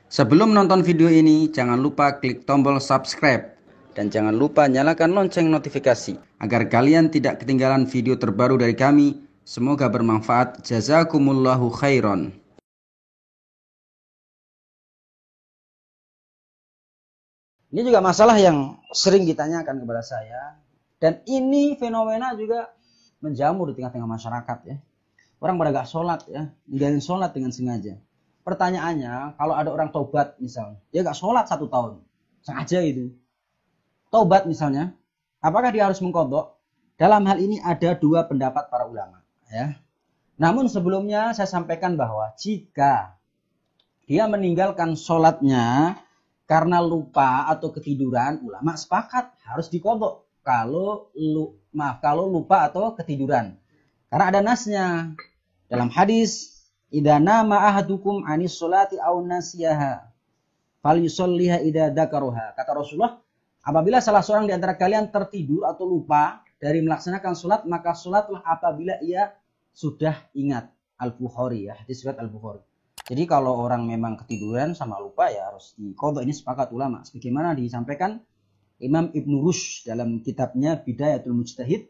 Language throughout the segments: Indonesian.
Sebelum nonton video ini, jangan lupa klik tombol subscribe dan jangan lupa nyalakan lonceng notifikasi agar kalian tidak ketinggalan video terbaru dari kami. Semoga bermanfaat. Jazakumullahu khairan. Ini juga masalah yang sering ditanyakan kepada saya, dan ini fenomena juga menjamur di tengah-tengah masyarakat ya. Orang pada gak sholat ya, ninggalin sholat dengan sengaja. Pertanyaannya, kalau ada orang taubat misalnya, dia gak sholat 1 tahun, sengaja itu. Taubat misalnya, apakah dia harus mengqadha? Dalam hal ini ada 2 pendapat para ulama ya. Namun sebelumnya saya sampaikan bahwa jika dia meninggalkan sholatnya karena lupa atau ketiduran, ulama sepakat harus diqadha. Kalau lupa atau ketiduran. Karena ada nasnya. Dalam hadis, idza nama ahadukum anis sholati aw nasiyaha falyusalliha idza dzakaraha. Kata Rasulullah, apabila salah seorang di antara kalian tertidur atau lupa dari melaksanakan sholat, maka sholatlah apabila ia sudah ingat. Al-Bukhari ya, hadis riwayat Al-Bukhari. Jadi kalau orang memang ketiduran sama lupa ya harus diqadha, ini sepakat ulama. Sebagaimana disampaikan Imam Ibnu Rushd dalam kitabnya Bidayatul Mujtahid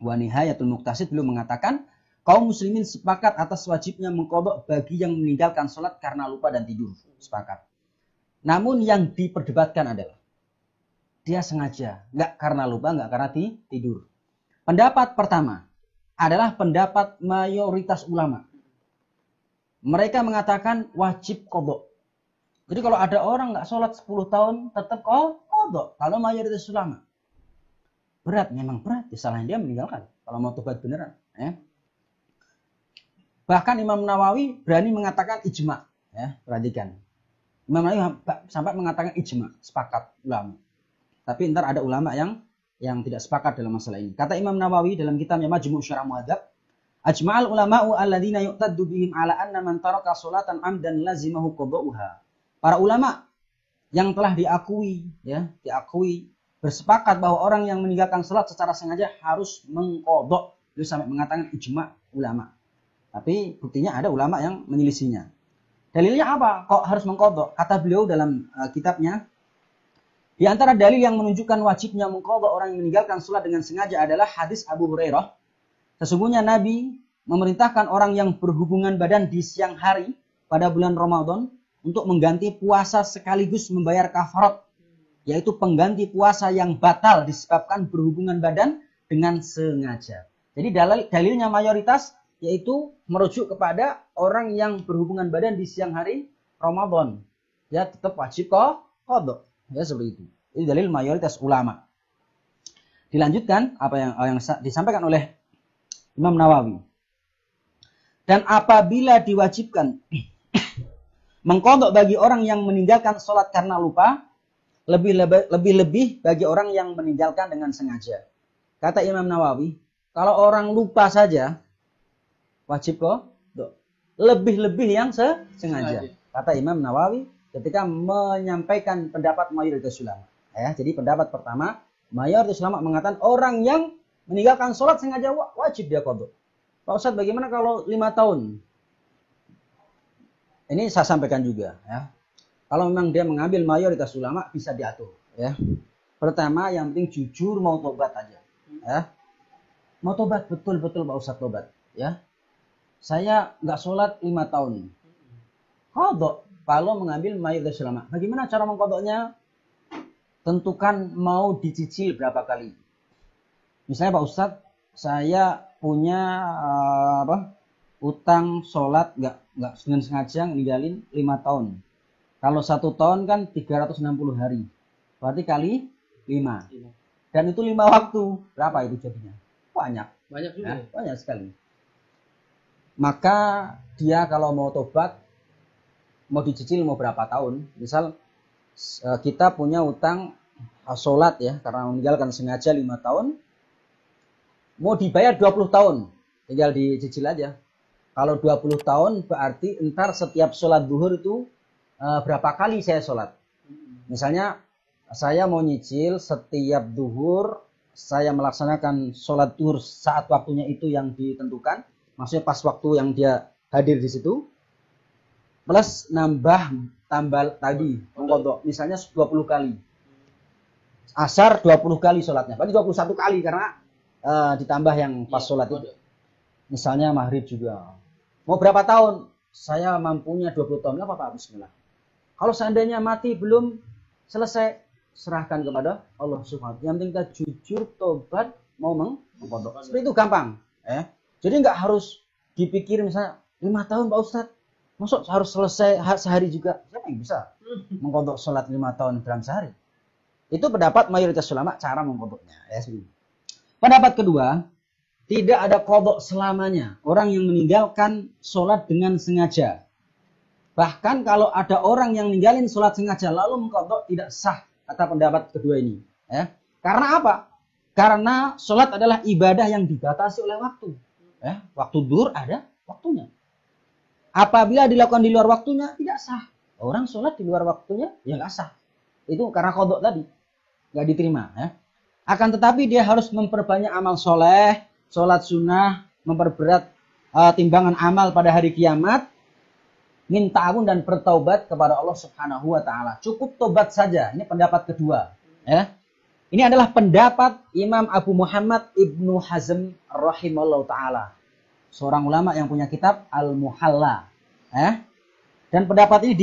wa Nihayatul Muqtasid, beliau mengatakan kaum muslimin sepakat atas wajibnya mengqadha bagi yang meninggalkan sholat karena lupa dan tidur. Sepakat. Namun yang diperdebatkan adalah dia sengaja, nggak karena lupa, nggak karena tidur. Pendapat pertama adalah pendapat mayoritas ulama. Mereka mengatakan wajib qadha. Jadi kalau ada orang nggak sholat 10 tahun tetap qadha. Kalau mayoritas ulama. Berat, memang berat. Salahnya dia meninggalkan. Kalau mau tobat beneran. Ya. Bahkan Imam Nawawi berani mengatakan ijma. Ya, perhatikan. Imam Nawawi sampai mengatakan ijma. Sepakat ulama. Tapi ntar ada ulama yang tidak sepakat dalam masalah ini. Kata Imam Nawawi dalam kitabnya Majmu' Syarah Muhadzab, ajma'al ulama'u alladziina yu'taddu bihim 'ala anna man taraka sholatan 'amdan lazimahu qadha'uha. Para ulama yang telah diakui bersepakat bahwa orang yang meninggalkan salat secara sengaja harus mengqadha. Itu sampai mengatakan ijma' ulama. Tapi buktinya ada ulama yang menyelisihinya. Dalilnya apa? Kok harus mengqadha? Kata beliau dalam kitabnya, di antara dalil yang menunjukkan wajibnya mengqadha orang yang meninggalkan salat dengan sengaja adalah hadis Abu Hurairah. Sesungguhnya Nabi memerintahkan orang yang berhubungan badan di siang hari pada bulan Ramadan untuk mengganti puasa sekaligus membayar kafarat, yaitu pengganti puasa yang batal disebabkan berhubungan badan dengan sengaja. Jadi dalilnya mayoritas yaitu merujuk kepada orang yang berhubungan badan di siang hari Ramadan. Ya tetap wajib qadha. Ya seperti itu. Ini dalil mayoritas ulama. Dilanjutkan apa yang disampaikan oleh Imam Nawawi. Dan apabila diwajibkan mengqadha bagi orang yang meninggalkan sholat karena lupa, lebih bagi orang yang meninggalkan dengan sengaja. Kata Imam Nawawi, kalau orang lupa saja wajib qadha. Lebih yang sengaja. Kata Imam Nawawi ketika menyampaikan pendapat mayoritas ulama. Ya, jadi pendapat pertama, mayoritas ulama mengatakan orang yang meninggalkan sholat sengaja wajib dia qadha. Pak Ustadz, bagaimana kalau 5 tahun? Ini saya sampaikan juga ya. Kalau memang dia mengambil mayoritas ulama bisa diatur ya. Pertama yang penting jujur mau tobat aja ya. Mau tobat betul-betul Pak Ustadz tobat ya. Saya nggak sholat 5 tahun. Qadha kalau mengambil mayoritas ulama. Bagaimana cara mengqadhanya? Tentukan mau dicicil berapa kali. Misalnya Pak Ustadz, saya punya utang sholat nggak dengan sengaja ninggalin 5 tahun. Kalau 1 tahun kan 360 hari. Berarti kali 5. Dan itu 5 waktu. Berapa itu jadinya? Banyak. Banyak juga. Ya, banyak sekali. Maka dia kalau mau tobat, mau dicicil mau berapa tahun. Misal kita punya utang sholat ya, karena meninggalkan sengaja 5 tahun. Mau dibayar 20 tahun. Tinggal dicicil aja. Kalau 20 tahun berarti entar setiap sholat duhur itu berapa kali saya sholat. Misalnya saya mau nyicil setiap duhur saya melaksanakan sholat duhur saat waktunya itu yang ditentukan. Maksudnya pas waktu yang dia hadir di situ. plus tambah tadi mengkodok. Misalnya 20 kali. Asar 20 kali sholatnya. Berarti 21 kali karena ditambah yang pas sholat itu. Misalnya maghrib juga. Mau berapa tahun? Saya mampunya 20 tahun. Nggak apa-apa, bismillah. Kalau seandainya mati belum selesai, serahkan kepada Allah Subhanahu wa ta'ala. Yang penting kita jujur, tobat, mau mengkodok. Seperti itu gampang. Jadi nggak harus dipikir misalnya 5 tahun Pak Ustadz. Masuk harus selesai sehari juga. Siapa yang bisa mengkodok sholat 5 tahun dalam sehari? Itu pendapat mayoritas ulama cara mengkodoknya. Pendapat kedua, tidak ada kodok selamanya. Orang yang meninggalkan sholat dengan sengaja. Bahkan kalau ada orang yang ninggalin sholat sengaja lalu mengkodok tidak sah. Kata pendapat kedua ini. Karena apa? Karena sholat adalah ibadah yang dibatasi oleh waktu. Waktu duhur ada waktunya. Apabila dilakukan di luar waktunya, tidak sah. Orang sholat di luar waktunya, ya nggak sah. Itu karena kodok tadi. Nggak diterima. Akan tetapi dia harus memperbanyak amal soleh, sholat sunnah, memperberat timbangan amal pada hari kiamat, minta ampun dan bertaubat kepada Allah Subhanahu wa ta'ala. Cukup tobat saja. Ini pendapat kedua. Ini adalah pendapat Imam Abu Muhammad Ibnu Hazm rahimahullah ta'ala. Seorang ulama yang punya kitab Al-Muhalla. Dan pendapat ini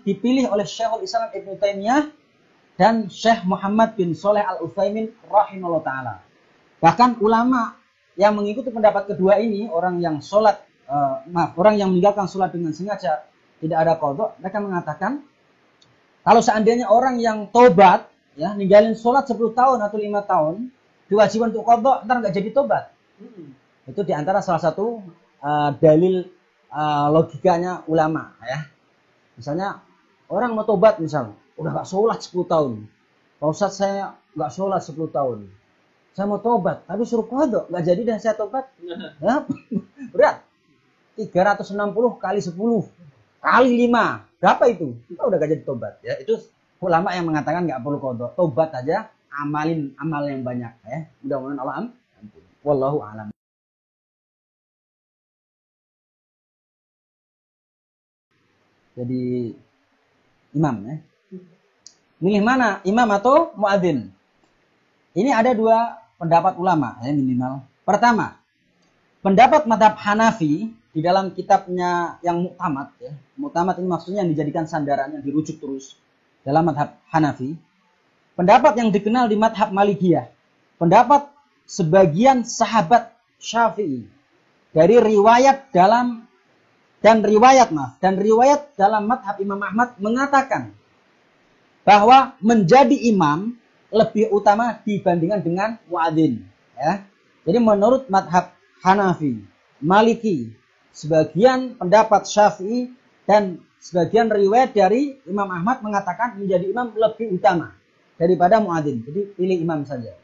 dipilih oleh Syekhul Islam Ibnu Taimiyah dan Syekh Muhammad bin Shalih Al-Utsaimin rahimahullah ta'ala. Bahkan ulama yang mengikuti pendapat kedua ini, orang yang meninggalkan sholat dengan sengaja, tidak ada qadha, mereka mengatakan kalau seandainya orang yang tobat ninggalin sholat 10 tahun atau 5 tahun diwajibkan untuk qadha, ntar nggak jadi tobat. Itu diantara salah satu dalil logikanya ulama. Misalnya orang mau tobat misalnya udah nggak sholat 10 tahun, Pak Ustadz saya nggak sholat 10 tahun, saya mau tobat tapi suruh qadha, nggak jadi dah saya tobat. Berat. 360 kali 10 kali 5. Berapa itu? Kita udah gak jadi tobat. Itu ulama yang mengatakan gak perlu qadha. Tobat aja, amalin amal yang banyak. Mudah-mudahan Allah ampun. Wallahu a'lam. Jadi imam milih mana? Imam atau muadzin? Ini ada dua pendapat ulama minimal. Pertama, pendapat mazhab Hanafi di dalam kitabnya yang mu'tamad. Mu'tamad ini maksudnya yang dijadikan sandaran, yang dirujuk terus dalam mazhab Hanafi. Pendapat yang dikenal di mazhab Malikiyah. Pendapat sebagian sahabat Syafi'i. Dari riwayat dalam riwayat dalam mazhab Imam Ahmad mengatakan bahwa menjadi imam lebih utama dibandingkan dengan muadzin. Jadi menurut mazhab Hanafi, Maliki, sebagian pendapat Syafi'i dan sebagian riwayat dari Imam Ahmad mengatakan menjadi imam lebih utama daripada muadzin. Jadi pilih imam saja.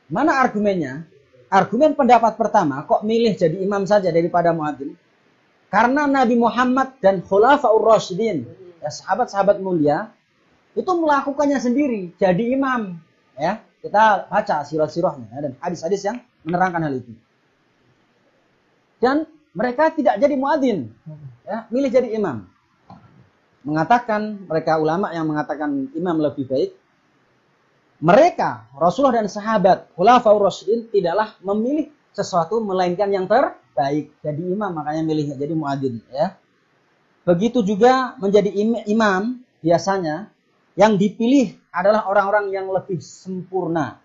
Mana argumennya? Argumen pendapat pertama, kok milih jadi imam saja daripada muadzin? Karena Nabi Muhammad dan Khulafaur Rasyidin, sahabat-sahabat mulia, itu melakukannya sendiri jadi imam. Kita baca sirah-sirahnya dan hadis-hadis yang menerangkan hal itu. Dan mereka tidak jadi muadzin, milih jadi imam. Mengatakan mereka ulama yang mengatakan imam lebih baik. Mereka Rasulullah dan sahabat Khulafaur Rasyidin tidaklah memilih sesuatu melainkan yang terbaik. Jadi imam makanya milih jadi muadzin. Begitu juga menjadi imam biasanya yang dipilih adalah orang-orang yang lebih sempurna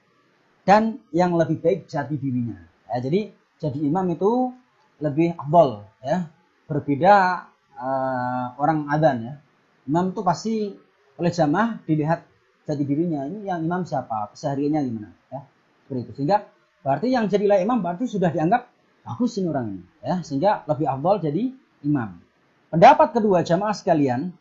dan yang lebih baik jati dirinya. Jadi imam itu lebih afdal, berbeda orang adzan. Imam itu pasti oleh jamaah dilihat jati dirinya, ini yang imam siapa, kesehariannya gimana, seperti itu. Sehingga berarti yang jadilah imam berarti sudah dianggap bagus ini orang ini, sehingga lebih afdal jadi imam. Pendapat kedua jamaah sekalian,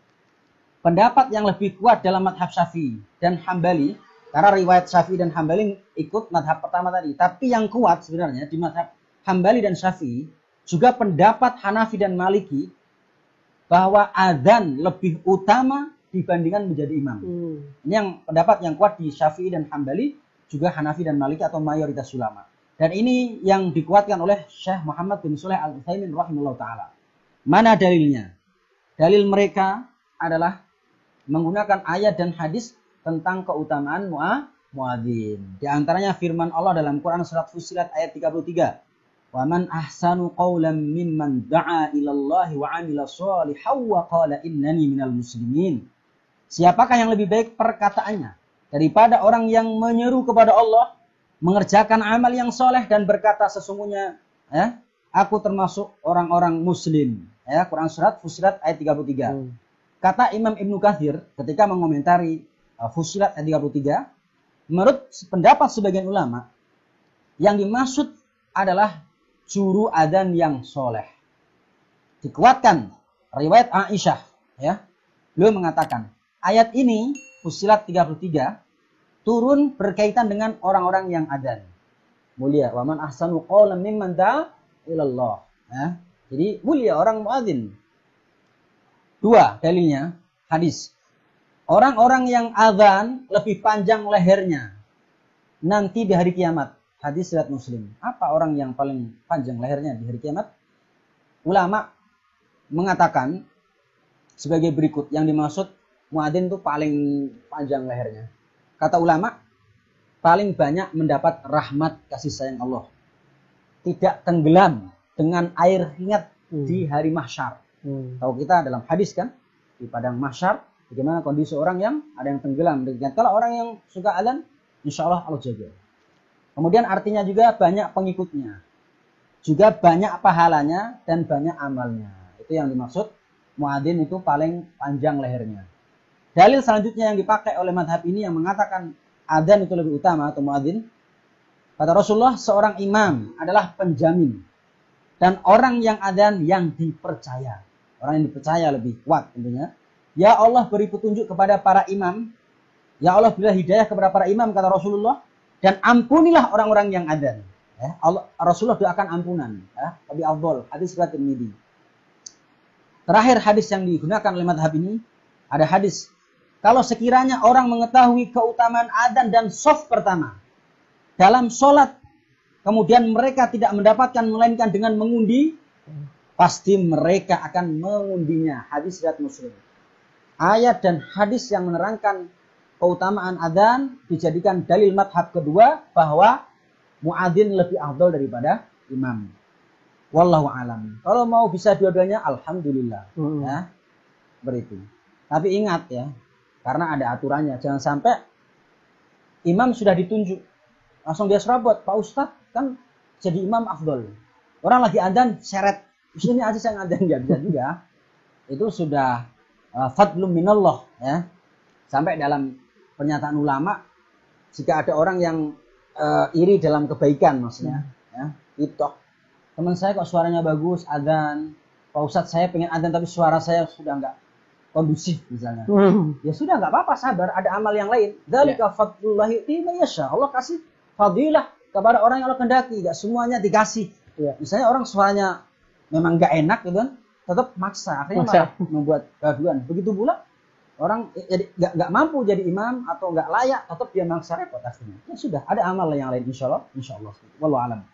pendapat yang lebih kuat dalam mazhab Syafi'i dan Hambali, karena riwayat Syafi'i dan Hambali ikut mazhab pertama tadi, tapi yang kuat sebenarnya di mazhab Hambali dan Syafi'i juga pendapat Hanafi dan Maliki bahwa adzan lebih utama dibandingkan menjadi imam. Ini yang pendapat yang kuat di Syafi'i dan Hambali, juga Hanafi dan Maliki atau mayoritas ulama. Dan ini yang dikuatkan oleh Syekh Muhammad bin Shalih Al-Utsaimin rahimahullah ta'ala. Mana dalilnya? Dalil mereka adalah menggunakan ayat dan hadis tentang keutamaan muadzin. Di antaranya firman Allah dalam Quran surat Fussilat ayat 33. Wa man ahsanu qawlan mimman da'a ilallahi wa 'amila shalihan wa qala innani minal muslimin. Siapakah yang lebih baik perkataannya daripada orang yang menyeru kepada Allah, mengerjakan amal yang soleh dan berkata sesungguhnya aku termasuk orang-orang muslim. Quran surat Fussilat ayat 33. Kata Imam Ibnu Katsir ketika mengomentari Fussilat ayat 33, menurut pendapat sebagian ulama, yang dimaksud adalah juru adzan yang soleh. Dikuatkan riwayat Aisyah, beliau mengatakan ayat ini Fussilat 33 turun berkaitan dengan orang-orang yang adzan. Mulia, wa man ahsanu qawlan mimman da'a ilallah. Jadi mulia orang muadzin. Dua dalilnya hadis. Orang-orang yang adzan lebih panjang lehernya nanti di hari kiamat. Hadis riwayat Muslim. Apa orang yang paling panjang lehernya di hari kiamat? Ulama mengatakan sebagai berikut, yang dimaksud muadzin itu paling panjang lehernya. Kata ulama, paling banyak mendapat rahmat kasih sayang Allah. Tidak tenggelam dengan air hangat di hari mahsyar. Tahu kita dalam hadis kan, di padang mahsyar bagaimana kondisi orang yang ada yang tenggelam. Kalau orang yang suka adzan, insya Allah Allah jaga. Kemudian artinya juga banyak pengikutnya, juga banyak pahalanya dan banyak amalnya. Itu yang dimaksud muadzin itu paling panjang lehernya. Dalil selanjutnya yang dipakai oleh madhab ini yang mengatakan adzan itu lebih utama atau muadzin, kata Rasulullah, seorang imam adalah penjamin dan orang yang adzan yang dipercaya. Orang yang dipercaya lebih kuat tentunya. Ya Allah, beri petunjuk kepada para imam. Ya Allah, berilah hidayah kepada para imam, kata Rasulullah. Dan ampunilah orang-orang yang adzan. Rasulullah doakan ampunan. Lebih afdal. Hadis riwayat Tirmidzi. Terakhir hadis yang digunakan oleh madhab ini, ada hadis. Kalau sekiranya orang mengetahui keutamaan adzan dan shaf pertama dalam sholat, kemudian mereka tidak mendapatkan melainkan dengan mengundi, pasti mereka akan mengundinya. Hadis riwayat Muslim. Ayat dan hadis yang menerangkan keutamaan adzan dijadikan dalil madhab kedua bahwa muadzin lebih afdal daripada imam. Wallahu alam. Kalau mau bisa dua-duanya, alhamdulillah. Beritu. Tapi ingat ya, karena ada aturannya. Jangan sampai imam sudah ditunjuk, langsung dia serabot, Pak Ustadz kan jadi imam afdal. Orang lagi adzan seret, sini aja saya ngadzan, nggak bisa juga. Itu sudah fadlum minallah ya. Sampai dalam pernyataan ulama, jika ada orang yang iri dalam kebaikan maksudnya, itu teman saya kok suaranya bagus adzan, Pak Ustadz saya pengen adzan tapi suara saya sudah nggak kondusif misalnya. Ya sudah, nggak apa-apa, sabar, ada amal yang lain. Dzalika fadlullahi yu'tihi man yasha. Allah kasih fadilah kepada orang yang Allah kehendaki, nggak semuanya dikasih. Misalnya orang suaranya memang nggak enak gitu kan, tetap maksa, akhirnya malah membuat gaduhan. Begitu pula orang jadi nggak mampu jadi imam atau nggak layak, tetap dia maksa, repot akhirnya. Ya sudah, ada amal yang lain, insya Allah. Wallahu alam.